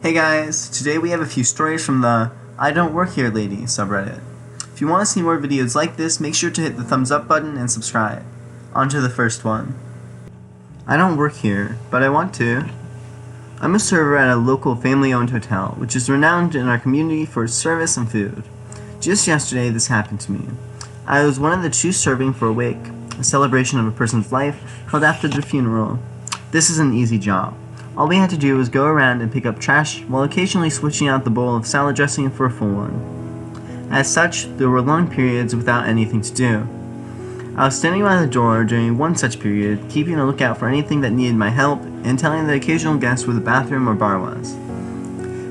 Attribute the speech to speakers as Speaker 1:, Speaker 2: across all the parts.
Speaker 1: Hey guys, today we have a few stories from the I Don't Work Here Lady subreddit. If you want to see more videos like this, make sure to hit the thumbs up button and subscribe. On to the first one. I don't work here, but I want to. I'm a server at a local family-owned hotel, which is renowned in our community for its service and food. Just yesterday, this happened to me. I was one of the two serving for a wake, a celebration of a person's life held after their funeral. This is an easy job. All we had to do was go around and pick up trash while occasionally switching out the bowl of salad dressing for a full one. As such, there were long periods without anything to do. I was standing by the door during one such period, keeping a lookout for anything that needed my help and telling the occasional guest where the bathroom or bar was.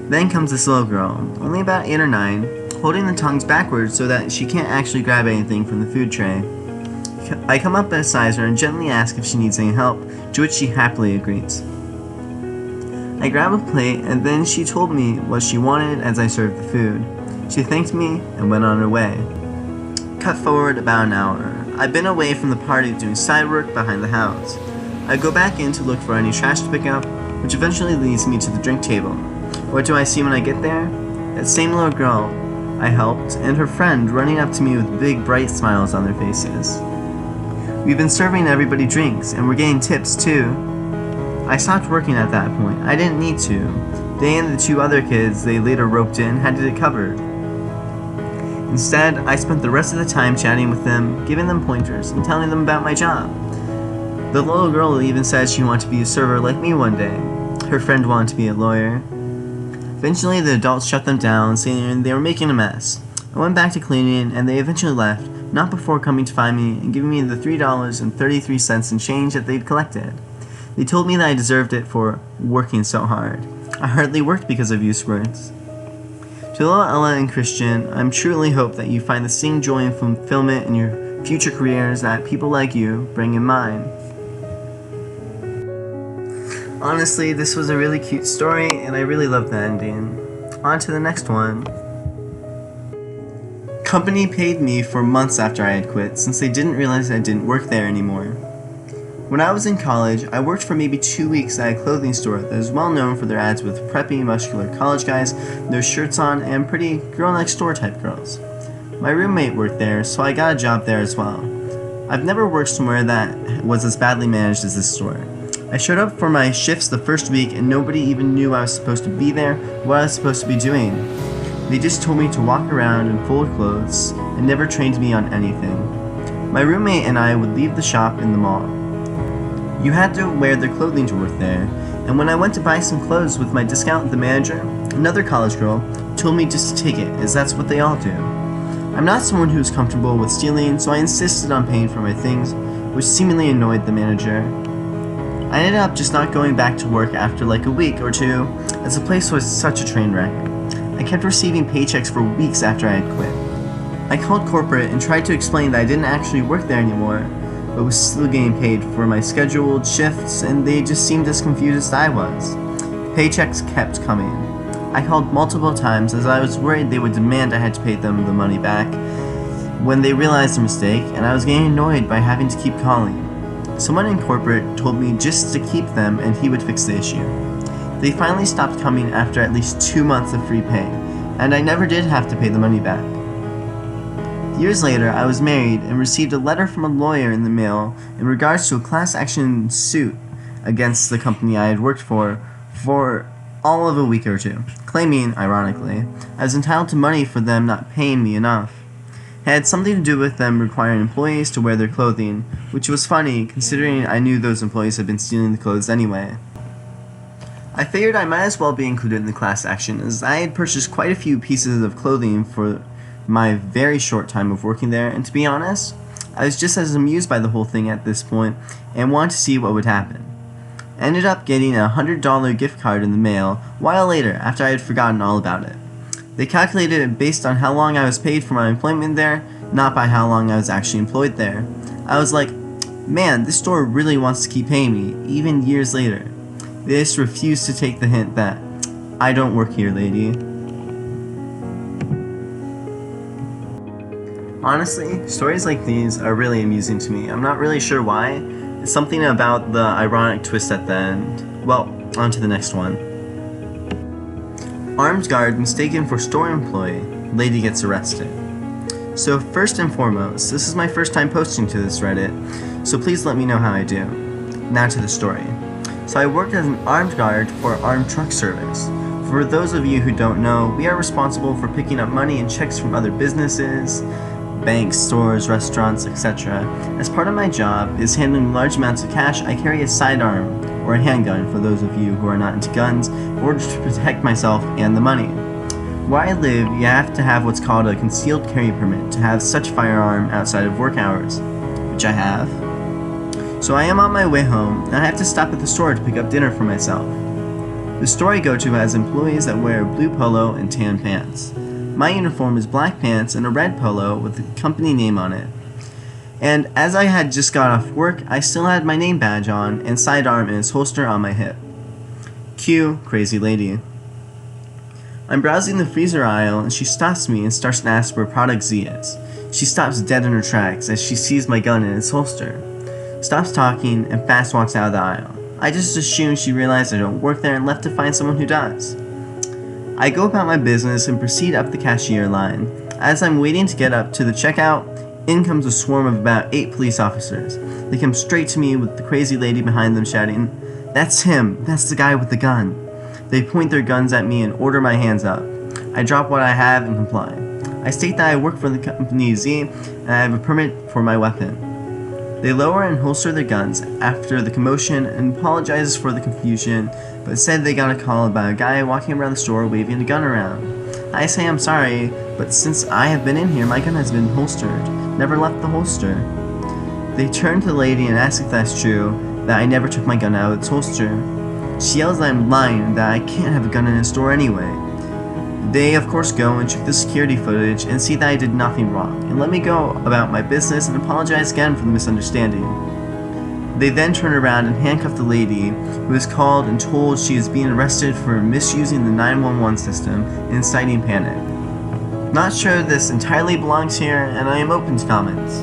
Speaker 1: Then comes this little girl, only about 8 or 9, holding the tongs backwards so that she can't actually grab anything from the food tray. I come up beside her and gently ask if she needs any help, to which she happily agrees. I grab a plate and then she told me what she wanted as I served the food. She thanked me and went on her way. Cut forward about an hour. I've been away from the party doing side work behind the house. I go back in to look for any trash to pick up, which eventually leads me to the drink table. What do I see when I get there? That same little girl I helped and her friend running up to me with big bright smiles on their faces. We've been serving everybody drinks and we're getting tips too. I stopped working at that point. I didn't need to. They and the 2 other kids they later roped in had it covered. Instead, I spent the rest of the time chatting with them, giving them pointers, and telling them about my job. The little girl even said she wanted to be a server like me one day. Her friend wanted to be a lawyer. Eventually, the adults shut them down, saying they were making a mess. I went back to cleaning, and they eventually left, not before coming to find me and giving me the $3.33 in change that they'd collected. They told me that I deserved it for working so hard. I hardly worked because of used words. To little Ella and Christian, I truly hope that you find the same joy and fulfillment in your future careers that people like you bring in mine. Honestly, this was a really cute story, and I really loved the ending. On to the next one. Company paid me for months after I had quit, since they didn't realize I didn't work there anymore. When I was in college, I worked for maybe 2 weeks at a clothing store that is well known for their ads with preppy, muscular college guys, their shirts on, and pretty girl-next-door type girls. My roommate worked there, so I got a job there as well. I've never worked somewhere that was as badly managed as this store. I showed up for my shifts the first week and nobody even knew I was supposed to be there, what I was supposed to be doing. They just told me to walk around in fold clothes and never trained me on anything. My roommate and I would leave the shop in the mall. You had to wear their clothing to work there, and when I went to buy some clothes with my discount, the manager, another college girl, told me just to take it, as that's what they all do. I'm not someone who's comfortable with stealing, so I insisted on paying for my things, which seemingly annoyed the manager. I ended up just not going back to work after like a week or 2, as the place was such a train wreck. I kept receiving paychecks for weeks after I had quit. I called corporate and tried to explain that I didn't actually work there anymore, but was still getting paid for my scheduled shifts, and they just seemed as confused as I was. Paychecks kept coming. I called multiple times as I was worried they would demand I had to pay them the money back when they realized the mistake, and I was getting annoyed by having to keep calling. Someone in corporate told me just to keep them and he would fix the issue. They finally stopped coming after at least 2 months of free pay, and I never did have to pay the money back. Years later, I was married and received a letter from a lawyer in the mail in regards to a class action suit against the company I had worked for all of a week or 2, claiming, ironically, I was entitled to money for them not paying me enough. It had something to do with them requiring employees to wear their clothing, which was funny considering I knew those employees had been stealing the clothes anyway. I figured I might as well be included in the class action, as I had purchased quite a few pieces of clothing for my very short time of working there, and to be honest, I was just as amused by the whole thing at this point and wanted to see what would happen. I ended up getting a $100 gift card in the mail a while later after I had forgotten all about it. They calculated it based on how long I was paid for my employment there, not by how long I was actually employed there. I was like, man, this store really wants to keep paying me, even years later. They just refused to take the hint that I don't work here, lady. Honestly, stories like these are really amusing to me. I'm not really sure why. It's something about the ironic twist at the end. Well, on to the next one. Armed guard mistaken for store employee. Lady gets arrested. So first and foremost, this is my first time posting to this Reddit, so please let me know how I do. Now to the story. So I worked as an armed guard for armed truck service. For those of you who don't know, we are responsible for picking up money and checks from other businesses, banks, stores, restaurants, etc. As part of my job is handling large amounts of cash, I carry a sidearm, or a handgun for those of you who are not into guns, in order to protect myself and the money. Where I live, you have to have what's called a concealed carry permit to have such firearm outside of work hours, which I have. So I am on my way home, and I have to stop at the store to pick up dinner for myself. The store I go to has employees that wear a blue polo and tan pants. My uniform is black pants and a red polo with the company name on it. And as I had just got off work, I still had my name badge on and sidearm in its holster on my hip. Cue crazy lady. I'm browsing the freezer aisle and she stops me and starts to ask where product Z is. She stops dead in her tracks as she sees my gun in its holster, stops talking, and fast walks out of the aisle. I just assumed she realized I don't work there and left to find someone who does. I go about my business and proceed up the cashier line. As I'm waiting to get up to the checkout, in comes a swarm of about 8 police officers. They come straight to me with the crazy lady behind them shouting, "That's him! That's the guy with the gun!" They point their guns at me and order my hands up. I drop what I have and comply. I state that I work for the company Z and I have a permit for my weapon. They lower and holster their guns after the commotion and apologizes for the confusion, but said they got a call about a guy walking around the store waving a gun around. I say I'm sorry, but since I have been in here, my gun has been holstered, never left the holster. They turn to the lady and ask if that's true, that I never took my gun out of its holster. She yells that I'm lying and that I can't have a gun in a store anyway. They of course go and check the security footage and see that I did nothing wrong, and let me go about my business and apologize again for the misunderstanding. They then turn around and handcuff the lady, who is called and told she is being arrested for misusing the 911 system and inciting panic. Not sure this entirely belongs here, and I am open to comments.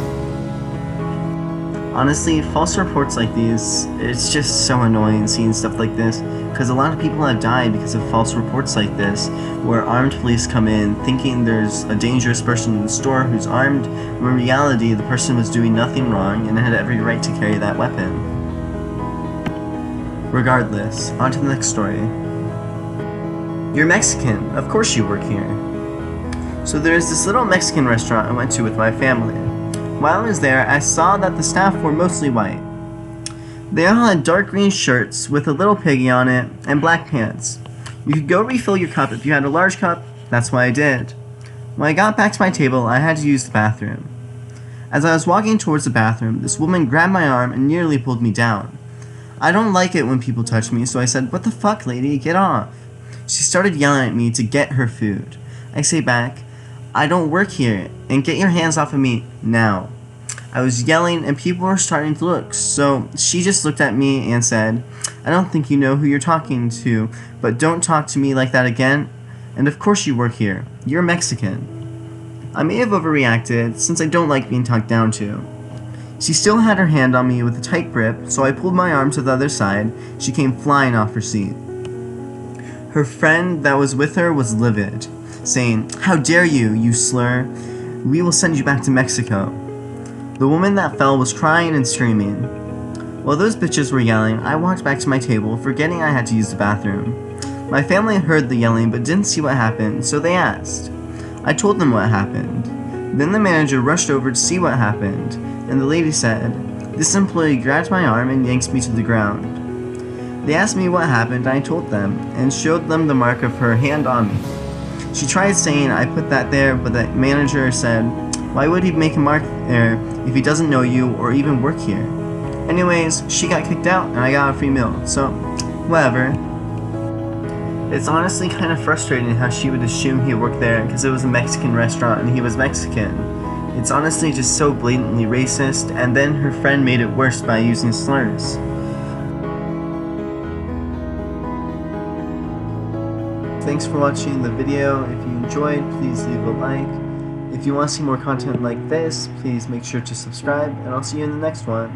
Speaker 1: Honestly, false reports like these, it's just so annoying seeing stuff like this, because a lot of people have died because of false reports like this, where armed police come in thinking there's a dangerous person in the store who's armed, when in reality the person was doing nothing wrong and had every right to carry that weapon. Regardless, on to the next story. You're Mexican, of course you work here. So there's this little Mexican restaurant I went to with my family. While I was there, I saw that the staff were mostly white. They all had dark green shirts with a little piggy on it and black pants. You could go refill your cup if you had a large cup. That's what I did. When I got back to my table, I had to use the bathroom. As I was walking towards the bathroom, this woman grabbed my arm and nearly pulled me down. I don't like it when people touch me, so I said, "What the fuck, lady? Get off." She started yelling at me to get her food. I say back, "I don't work here, and get your hands off of me now." I was yelling and people were starting to look, so she just looked at me and said, "I don't think you know who you're talking to, but don't talk to me like that again, and of course you work here. You're Mexican." I may have overreacted, since I don't like being talked down to. She still had her hand on me with a tight grip, so I pulled my arm to the other side. She came flying off her seat. Her friend that was with her was livid, saying, "How dare you, you slur. We will send you back to Mexico." The woman that fell was crying and screaming. While those bitches were yelling, I walked back to my table, forgetting I had to use the bathroom. My family heard the yelling but didn't see what happened, so they asked. I told them what happened. Then the manager rushed over to see what happened, and the lady said, "This employee grabbed my arm and yanked me to the ground." They asked me what happened, and I told them, and showed them the mark of her hand on me. She tried saying I put that there, but the manager said, "Why would he make a mark there if he doesn't know you or even work here?" Anyways, she got kicked out and I got a free meal, so whatever. It's honestly kind of frustrating how she would assume he worked there because it was a Mexican restaurant and he was Mexican. It's honestly just so blatantly racist, and then her friend made it worse by using slurs. Thanks for watching the video. If you enjoyed, please leave a like. If you want to see more content like this, please make sure to subscribe, and I'll see you in the next one.